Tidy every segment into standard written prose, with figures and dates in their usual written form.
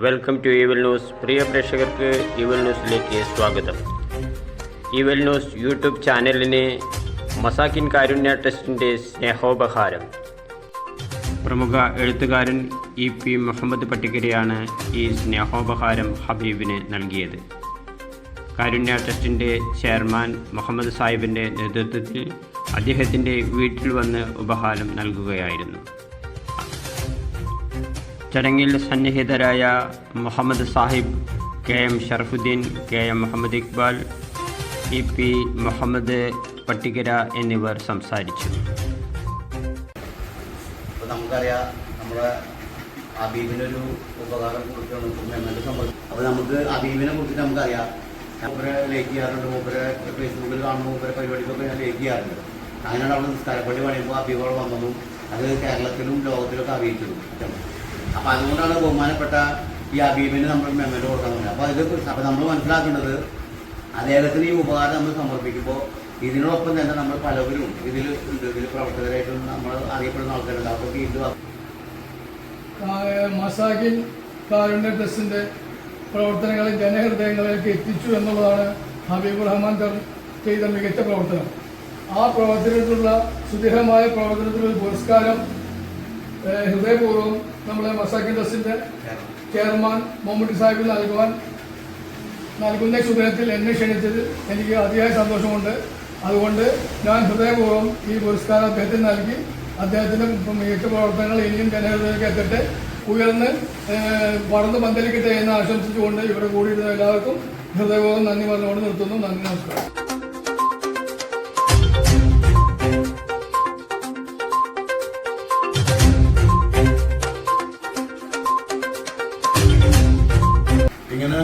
Welcome to Eval news. പ്രിയ പ്രേക്ഷകർക്ക് Eval ന്യൂസിലേക്ക് സ്വാഗതം. ഈവൽ ന്യൂസ് യൂട്യൂബ് ചാനലിന് മസാക്കിൻ കാരുണ്യ ട്രസ്റ്റിൻ്റെ സ്നേഹോപഹാരം. പ്രമുഖ എഴുത്തുകാരൻ EP മുഹമ്മദ് പട്ടിക്കരയാണ് ഈ സ്നേഹോപഹാരം ഹബീബിന് നൽകിയത്. കാരുണ്യ ട്രസ്റ്റിൻ്റെ ചെയർമാൻ മുഹമ്മദ് സാഹിബിൻ്റെ നേതൃത്വത്തിൽ അദ്ദേഹത്തിൻ്റെ വീട്ടിൽ വന്ന് ഉപഹാരം നൽകുകയായിരുന്നു. ചടങ്ങിൽ സന്നിഹിതരായ Muhammad Sahib, KM Sharafuddin, KM Muhammad Iqbal, EP Muhammad Pattikkara എന്നിവർ സംസാരിച്ചു. നമുക്കറിയാം, നമ്മുടെ ഹബീബിനൊരു ഉപകാരം കൊടുക്കണം. അപ്പോൾ നമുക്ക് ഹബീബിനെ കുറിച്ചിട്ട് നമുക്കറിയാം. മൂപ്പരെ ലേക്ക് ചെയ്യാറുണ്ട്, മൂപ്പരെ ഫേസ്ബുക്കിൽ കാണുമ്പോൾ മൂപ്പരെ പരിപാടിക്കൊക്കെ ഞാൻ ലേക്ക് ചെയ്യാറുണ്ട്. അങ്ങനെയാണ് അവിടെ നിസ്കാരപ്പള്ളി പണിയുമ്പോൾ ഹബീബോടെ വന്നതും അത് കേരളത്തിലും ലോകത്തിലൊക്കെ അറിയിച്ചതും. അപ്പോൾ അതുകൊണ്ടാണ് ബഹുമാനപ്പെട്ട ഈ ഹബീബിന് നമ്മൾ മെമ്മൻ്റ് കൊടുക്കാൻ പറ്റുന്നത്. അപ്പോൾ നമ്മൾ മനസ്സിലാക്കേണ്ടത്, അദ്ദേഹത്തിന് ഈ ഉപകാരം നമ്മൾ സമർപ്പിക്കുമ്പോൾ ഇതിനോടൊപ്പം തന്നെ നമ്മൾ പലവരും ഇതിൽ പ്രവർത്തകരായിട്ടും നമ്മൾ അറിയപ്പെടുന്ന ആൾക്കാരുണ്ട്. അപ്പോൾ ഇത് മസാക്കിൻ കാരുണ്യ ട്രസ്റ്റിൻ്റെ പ്രവർത്തനങ്ങളെ ജനഹൃദയങ്ങളിലേക്ക് എത്തിച്ചു എന്നുള്ളതാണ് ഹബീബുർ റഹ്മാൻ ചെയ്ത മികച്ച പ്രവർത്തനം. ആ പ്രവർത്തനത്തിലുള്ള സുദൃഢമായ പ്രവർത്തനത്തിലുള്ള പുരസ്കാരം ഹൃദയപൂർവ്വം നമ്മളെ മസാക്കിൻ ട്രസ്റ്റിൻ്റെ ചെയർമാൻ മുഹമ്മദ് സാഹിബിൽ നൽകുന്ന സുദിനത്തിൽ എന്നെ ക്ഷണിച്ചത് എനിക്ക് അതിയായ സന്തോഷമുണ്ട്. അതുകൊണ്ട് ഞാൻ ഹൃദയപൂർവ്വം ഈ പുരസ്കാരം അദ്ദേഹത്തിന് നൽകി അദ്ദേഹത്തിൻ്റെ മികച്ച പ്രവർത്തനങ്ങൾ ഇനിയും ജനഹൃദയത്തിലേക്ക് എത്തട്ടെ, ഉയർന്ന് വളർന്ന് പന്തലിക്കട്ടെ എന്ന് ആശംസിച്ചുകൊണ്ട് ഇവിടെ കൂടിയിരുന്ന എല്ലാവർക്കും ഹൃദയപൂർവ്വം നന്ദി പറഞ്ഞുകൊണ്ട് നിർത്തുന്നു. നന്ദി, നമസ്കാരം. ഇങ്ങനെ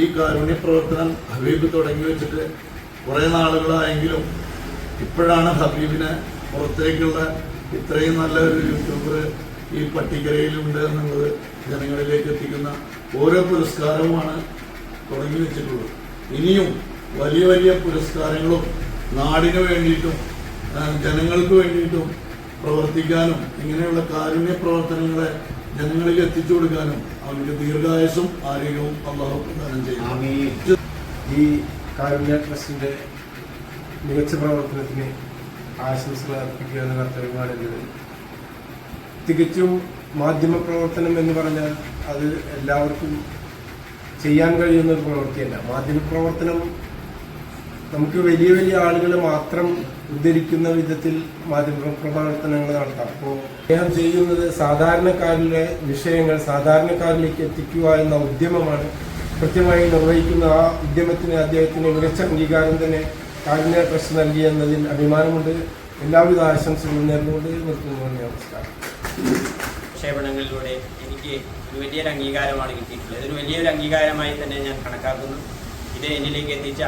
ഈ കാരുണ്യ പ്രവർത്തനം ഹബീബ് തുടങ്ങി വെച്ചിട്ട് കുറേ നാളുകളായെങ്കിലും ഇപ്പോഴാണ് ഹബീബിനെ പുറത്തേക്കുള്ള ഇത്രയും നല്ലൊരു യൂട്യൂബർ ഈ പട്ടിക്കരയിലുണ്ട് എന്നുള്ളത് ജനങ്ങളിലേക്ക് എത്തിക്കുന്ന ഓരോ പുരസ്കാരവുമാണ് തുടങ്ങി വെച്ചിട്ടുള്ളത്. ഇനിയും വലിയ വലിയ പുരസ്കാരങ്ങളും നാടിനു വേണ്ടിയിട്ടും ജനങ്ങൾക്ക് വേണ്ടിയിട്ടും പ്രവർത്തിക്കാനും ഇങ്ങനെയുള്ള കാരുണ്യ പ്രവർത്തനങ്ങളെ ജനങ്ങളിൽ എത്തിച്ചു കൊടുക്കാനും അവർക്ക് ദീർഘായുസ്സും ആരോഗ്യവും അല്ലാഹു പ്രദാനം ചെയ്യും. ഈ കാരുണ്യ ട്രസ്റ്റിൻ്റെ മികച്ച പ്രവർത്തനത്തിന് ആശംസകൾ അർപ്പിക്കുക എന്ന കർത്തവ്യമാണ് എന്നത്. തികച്ചും മാധ്യമപ്രവർത്തനം എന്ന് പറഞ്ഞാൽ അത് എല്ലാവർക്കും ചെയ്യാൻ കഴിയുന്ന ഒരു പ്രവൃത്തിയല്ല. മാധ്യമപ്രവർത്തനം നമുക്ക് വലിയ വലിയ ആളുകളെ മാത്രം ഉദ്ധരിക്കുന്ന വിധത്തിൽ മാധ്യമപ്രവർത്തനങ്ങൾ നടത്താം. അപ്പോൾ അദ്ദേഹം ചെയ്യുന്നത് സാധാരണക്കാരിലെ വിഷയങ്ങൾ സാധാരണക്കാരിലേക്ക് എത്തിക്കുക എന്ന ഉദ്യമമാണ് കൃത്യമായി നിർവഹിക്കുന്ന. ആ ഉദ്യമത്തിന് അദ്ദേഹത്തിന് മികച്ച അംഗീകാരം തന്നെ കാരുണ്യ ട്രസ്റ്റ് നൽകി എന്നതിൽ അഭിമാനമുണ്ട്. എല്ലാവിധ ആശംസകളും നേർന്നുകൊണ്ട് നിർത്തുന്നു. നമസ്കാരം. പ്രക്ഷേപണങ്ങളിലൂടെ എനിക്ക് ഒരു വലിയൊരു അംഗീകാരമാണ് കിട്ടിയിട്ടുള്ളത്. ഇതൊരു വലിയൊരു അംഗീകാരമായി തന്നെ ഞാൻ കണക്കാക്കുന്നു. ഇത് എന്നിലേക്ക് എത്തിച്ച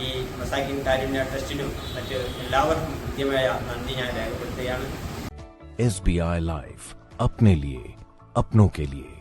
ഈ മസാക്കിൻ കാരുണ്യ ട്രസ്റ്റിനും മറ്റ് എല്ലാവർക്കും കൃത്യമായ നന്ദി ഞാൻ രേഖപ്പെടുത്തുകയാണ്. SBI Life, अपने लिए, अपनों के लिए.